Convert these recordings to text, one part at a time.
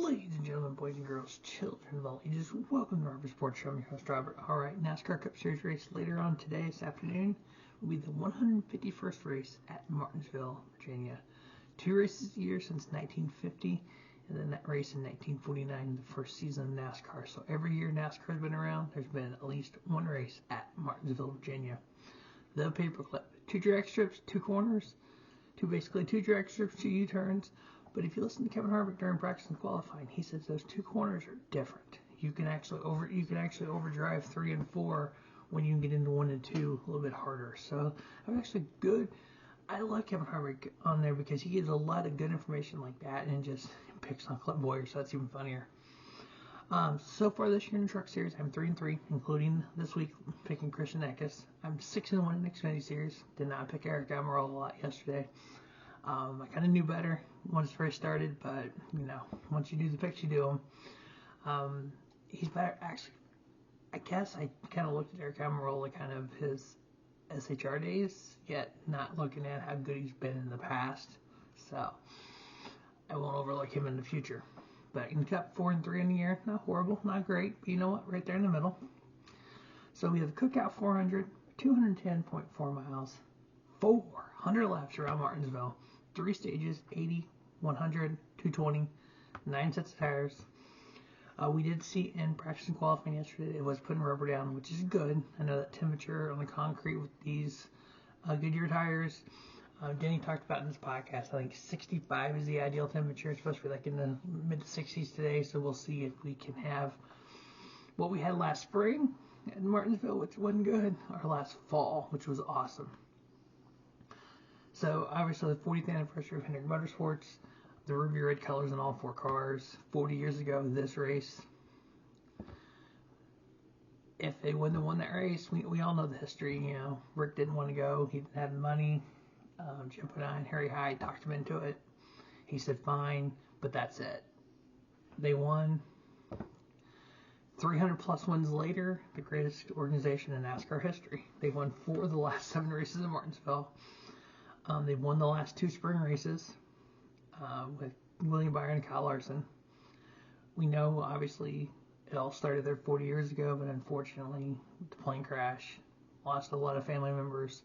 Ladies and gentlemen, boys and girls, children of all ages, welcome to Robert Sports Show. I'm your host, Robert. Alright, NASCAR Cup Series race later on today, this afternoon, will be the 151st race at Martinsville, Virginia. 2 races a year since 1950, and then that race in 1949, the first season of NASCAR. So every year NASCAR has been around, there's been at least one race at Martinsville, Virginia. The paperclip, 2 drag strips, 2 corners, basically 2 drag strips, 2 U-turns. But if you listen to Kevin Harvick during practice and qualifying, he says those 2 corners are different. You can actually overdrive 3 and 4 when you can get into 1 and 2 a little bit harder. So I'm actually good. I like Kevin Harvick on there because he gives a lot of good information like that and just picks on Clint Boyer, so that's even funnier. So far this year in the Truck Series, I'm 3-3, including this week picking Christian Eckes. I'm 6-1 in the Xfinity Series. Did not pick Eric Almirola a lot yesterday. I kind of knew better once the race started, but, you know, once you do the picks, you do them. He's better, actually. I guess I kind of looked at Eric Almirola, kind of his SHR days, yet not looking at how good he's been in the past. So, I won't overlook him in the future. But in Cup 4-3 in the year, not horrible, not great, but you know what, right there in the middle. So we have Cookout 400, 210.4 miles, 400 laps around Martinsville. 3 stages, 80, 100, 220, 9 sets of tires. We did see in practice and qualifying yesterday, it was putting rubber down, which is good. I know that temperature on the concrete with these Goodyear tires, Denny talked about in this podcast, I think 65 is the ideal temperature. It's supposed to be like in the mid-60s today, so we'll see if we can have what we had last spring in Martinsville, which wasn't good, or last fall, which was awesome. So, obviously, the 40th anniversary of Hendrick Motorsports, the ruby red colors in all 4 cars. 40 years ago, this race. If they wouldn't have won that race, we all know the history. You know, Rick didn't want to go. He didn't have the money. Jim Podine, Harry Hyde talked him into it. He said, fine, but that's it. They won. 300 plus wins later, the greatest organization in NASCAR history. They've won 4 of the last 7 races in Martinsville. They've won the last 2 spring races with William Byron and Kyle Larson. We know, obviously, it all started there 40 years ago, but unfortunately, the plane crash lost a lot of family members.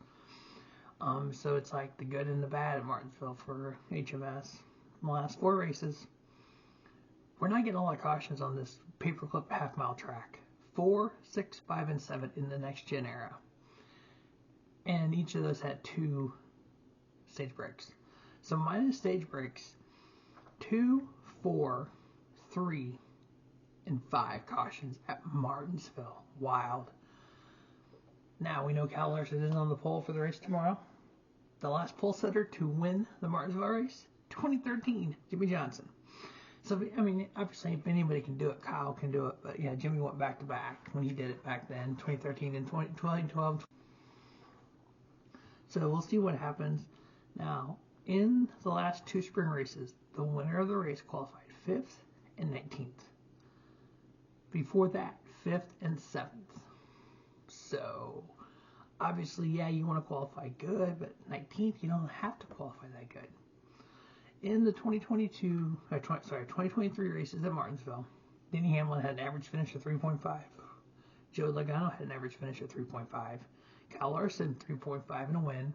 So it's like the good and the bad at Martinsville for HMS. The last 4 races, we're not getting a lot of cautions on this paperclip half-mile track. 4, 6, 5, and 7 in the next-gen era. And each of those had 2 stage breaks. So minus stage breaks, 2, 4, 3, and 5 cautions at Martinsville. Wild. Now we know Kyle Larson is on the pole for the race tomorrow. The last pole setter to win the Martinsville race, 2013, Jimmy Johnson. So, I mean, obviously, if anybody can do it, Kyle can do it. But yeah, Jimmy went back to back when he did it back then, 2013 and 2012. So we'll see what happens. Now, in the last 2 spring races, the winner of the race qualified 5th and 19th. Before that, 5th and 7th. So, obviously, yeah, you want to qualify good, but 19th, you don't have to qualify that good. In the 2023 races at Martinsville, Denny Hamlin had an average finish of 3.5. Joe Logano had an average finish of 3.5. Kyle Larson, 3.5 in a win.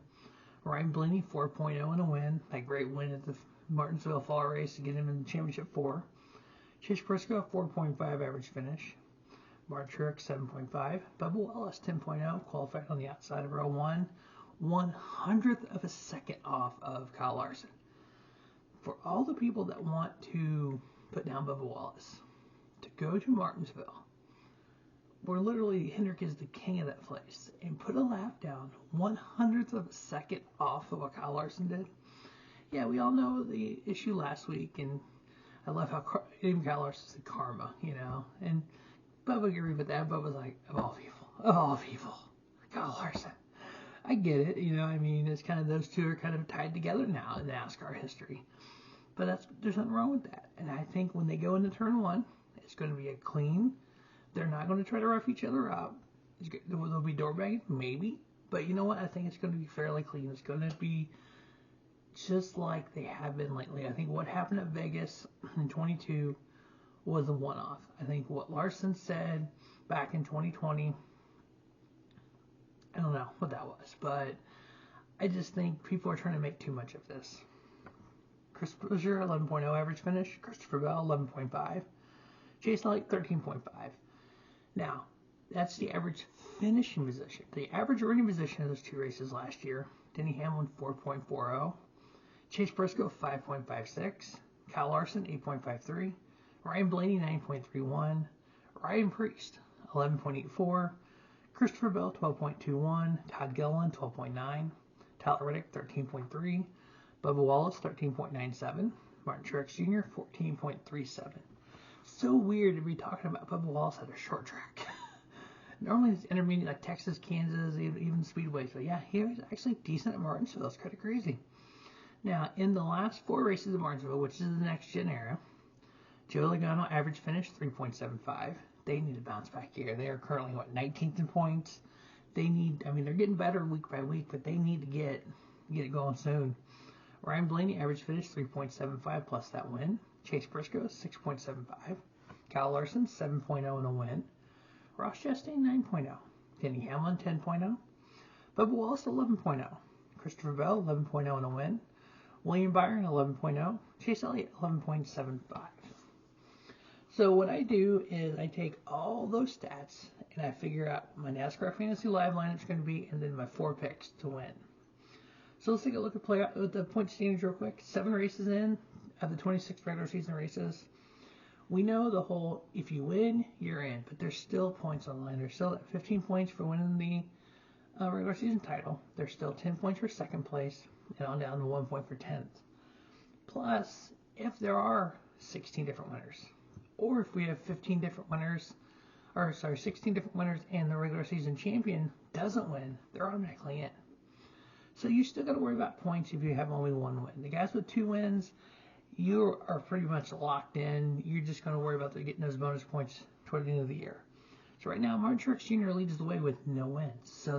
Ryan Blaney, 4.0 in a win. That great win at the Martinsville Fall race to get him in the championship 4. Chase Briscoe, 4.5 average finish. Mark Truex, 7.5. Bubba Wallace, 10.0, qualified on the outside of row 1. 100th of a second off of Kyle Larson. For all the people that want to put down Bubba Wallace, to go to Martinsville, where literally Hendrick is the king of that place, and put a lap down 100th of a second off of what Kyle Larson did. Yeah, we all know the issue last week, and I love how even Kyle Larson said karma, you know, and Bubba agreed with that. Bubba's like, of all people, Kyle Larson. I get it, you know, I mean, it's kind of, those two are kind of tied together now in NASCAR history. But there's nothing wrong with that. And I think when they go into turn 1, it's going to be a clean. They're not going to try to rough each other up. There'll be door banging, maybe. But you know what? I think it's going to be fairly clean. It's going to be just like they have been lately. I think what happened at Vegas in 22 was a one-off. I think what Larson said back in 2020, I don't know what that was, but I just think people are trying to make too much of this. Chris Buescher, 11.0 average finish. Christopher Bell, 11.5. Chase Elliott, 13.5. Now, that's the average finishing position. The average running position of those two races last year, Denny Hamlin, 4.40. Chase Briscoe, 5.56. Kyle Larson, 8.53. Ryan Blaney, 9.31. Ryan Priest, 11.84. Christopher Bell, 12.21. Todd Gilliland, 12.9. Tyler Reddick, 13.3. Bubba Wallace, 13.97. Martin Truex Jr., 14.37. So weird to be talking about Bubba Wallace at a short track. Normally it's intermediate, like Texas, Kansas, even speedways. But yeah, he was actually decent at Martinsville. It's kind of crazy. Now, in the last 4 races of Martinsville, which is the next gen era, Joey Logano average finish 3.75. They need to bounce back here. They are currently, 19th in points. They need, they're getting better week by week, but they need to get it going soon. Ryan Blaney average finish 3.75 plus that win. Chase Briscoe 6.75. Kyle Larson 7.0 in a win. Ross Chastain 9.0. Denny Hamlin 10.0. Bubba Wallace 11.0. Christopher Bell 11.0 in a win. William Byron 11.0. Chase Elliott 11.75. So what I do is I take all those stats and I figure out my NASCAR Fantasy Live lineup is going to be, and then my 4 picks to win. So let's take a look at the point standings real quick. 7 races in of the 26 regular season races. We know the whole, if you win, you're in, but there's still points on the line. There's still 15 points for winning the regular season title. There's still 10 points for second place, and on down to 1 point for 10th. Plus, if there are 16 different winners, or if we have 16 different winners and the regular season champion doesn't win, they're automatically in. So you still got to worry about points if you have only 1 win. The guys with 2 wins, you are pretty much locked in. You're just going to worry about getting those bonus points toward the end of the year. So right now, Martin Truex Jr. leads the way with no wins. So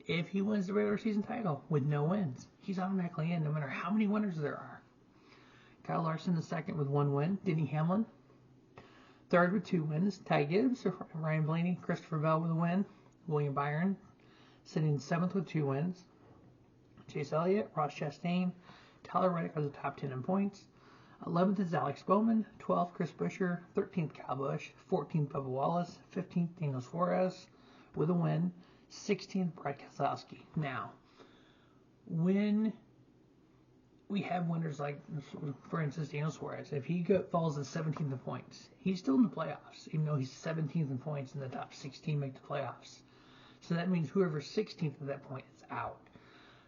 if he wins the regular season title with no wins, he's automatically in no matter how many winners there are. Kyle Larson is second with 1 win. Denny Hamlin, third with 2 wins. Ty Gibbs, Ryan Blaney, Christopher Bell with a win. William Byron sitting 7th with 2 wins. Chase Elliott, Ross Chastain, Tyler Reddick are the top 10 in points. 11th is Alex Bowman, 12th Chris Buescher, 13th Kyle Busch, 14th Bubba Wallace, 15th Daniel Suarez with a win, 16th Brad Keselowski. Now, when we have winners like, for instance, Daniel Suarez, if he falls to 17th in points, he's still in the playoffs, even though he's 17th in points and the top 16 make the playoffs. So that means whoever's 16th at that point is out.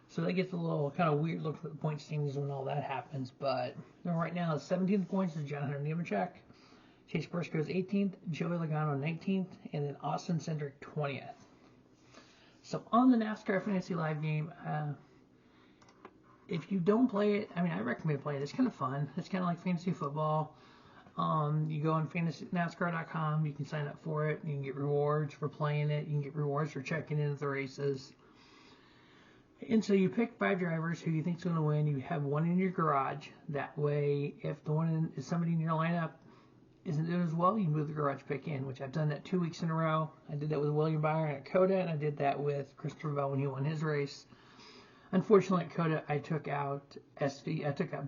So that gets a little kind of weird looking at the point standings when all that happens. But right now, 17th points is John Hunter Nemechek. Chase Briscoe is 18th. Joey Logano 19th. And then Austin Cindric 20th. So on the NASCAR Fantasy Live game, if you don't play it, I recommend playing it. It's kind of fun. It's kind of like fantasy football. You go on NASCAR.com. You can sign up for it. You can get rewards for playing it. You can get rewards for checking in at the races. And so you pick 5 drivers who you think's going to win. You have 1 in your garage. That way, if somebody in your lineup isn't doing as well, you can move the garage pick in, which I've done that 2 weeks in a row. I did that with William Byron at COTA, and I did that with Christopher Bell when he won his race. Unfortunately, at COTA, I took out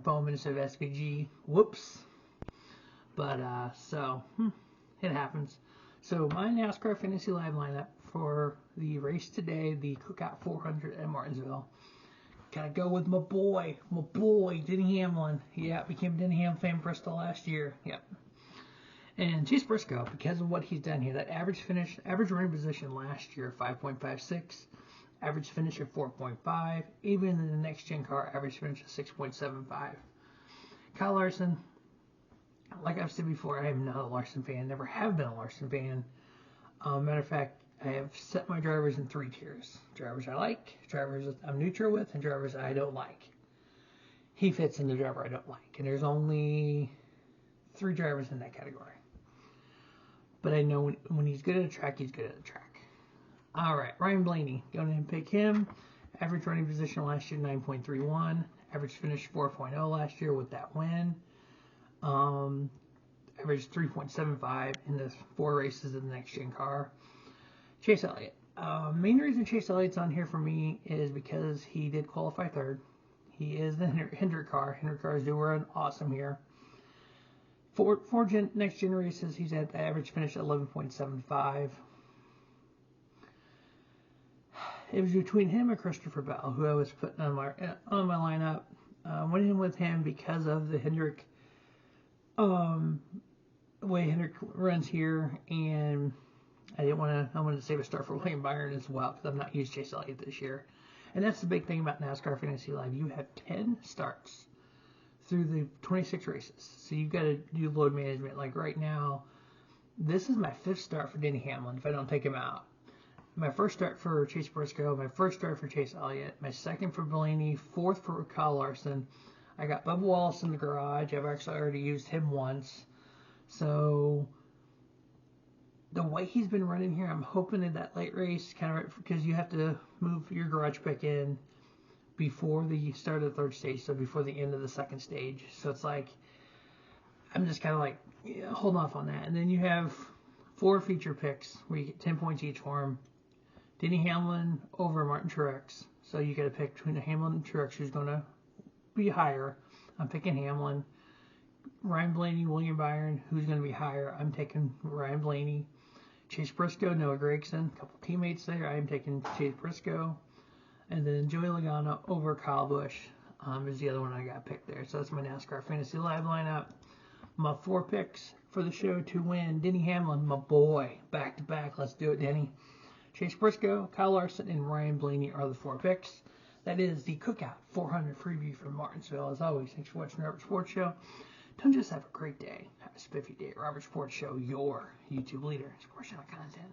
Bowman instead of SVG. Whoops. But, it happens. So my NASCAR Fantasy Live lineup for the race today, the Cookout 400 at Martinsville. Gotta go with my boy, Denny Hamlin. Yeah, became a Denny Hamlin fan Bristol last year. Yep. And Chase Briscoe, because of what he's done here, that average running position last year, 5.56. Average finish of 4.5. Even in the next gen car, average finish of 6.75. Kyle Larson, like I've said before, I am not a Larson fan. Never have been a Larson fan. Matter of fact, I have set my drivers in 3 tiers. Drivers I like, drivers I'm neutral with, and drivers I don't like. He fits in the driver I don't like. And there's only 3 drivers in that category. But I know when he's good at a track, he's good at a track. All right, Ryan Blaney. Going ahead and pick him. Average running position last year, 9.31. Average finished 4.0 last year with that win. Averaged 3.75 in the 4 races of the next gen car. Chase Elliott. Main reason Chase Elliott's on here for me is because he did qualify third. He is the Hendrick car. Hendrick cars do run awesome here. Four next gen races, he's at the average finish at 11.75. It was between him and Christopher Bell, who I was putting on my lineup. Went in with him because of the Hendrick way Hendrick runs here, and I wanted to save a start for William Byron as well, because I've not used Chase Elliott this year. And that's the big thing about NASCAR Fantasy Live. You have 10 starts through the 26 races. So you've got to do load management. Like right now, this is my 5th start for Denny Hamlin if I don't take him out. My first start for Chase Briscoe, my first start for Chase Elliott, my 2nd for Blaney, 4th for Kyle Larson. I got Bubba Wallace in the garage. I've actually already used him once. So the way he's been running here, I'm hoping in that late race, kind of because you have to move your garage pick in before the start of the 3rd stage, so before the end of the 2nd stage. So it's like, I'm just kind of like, holding off on that. And then you have 4 feature picks where you get 10 points each for him. Denny Hamlin over Martin Truex. So you got to pick between the Hamlin and Truex who's going to be higher. I'm picking Hamlin. Ryan Blaney, William Byron, who's going to be higher? I'm taking Ryan Blaney. Chase Briscoe, Noah Gragson, a couple teammates there. I'm taking Chase Briscoe. And then Joey Logano over Kyle Busch is the other one I got picked there. So that's my NASCAR Fantasy Live lineup. My 4 picks for the show to win. Denny Hamlin, my boy. Back to back. Let's do it, Denny. Chase Briscoe, Kyle Larson, and Ryan Blaney are the 4 picks. That is the Cookout 400 freebie from Martinsville. As always, thanks for watching the Robert Sports Show. Don't just have a great day. Have a spiffy day. Robert Sports Show, your YouTube leader. Sports channel content.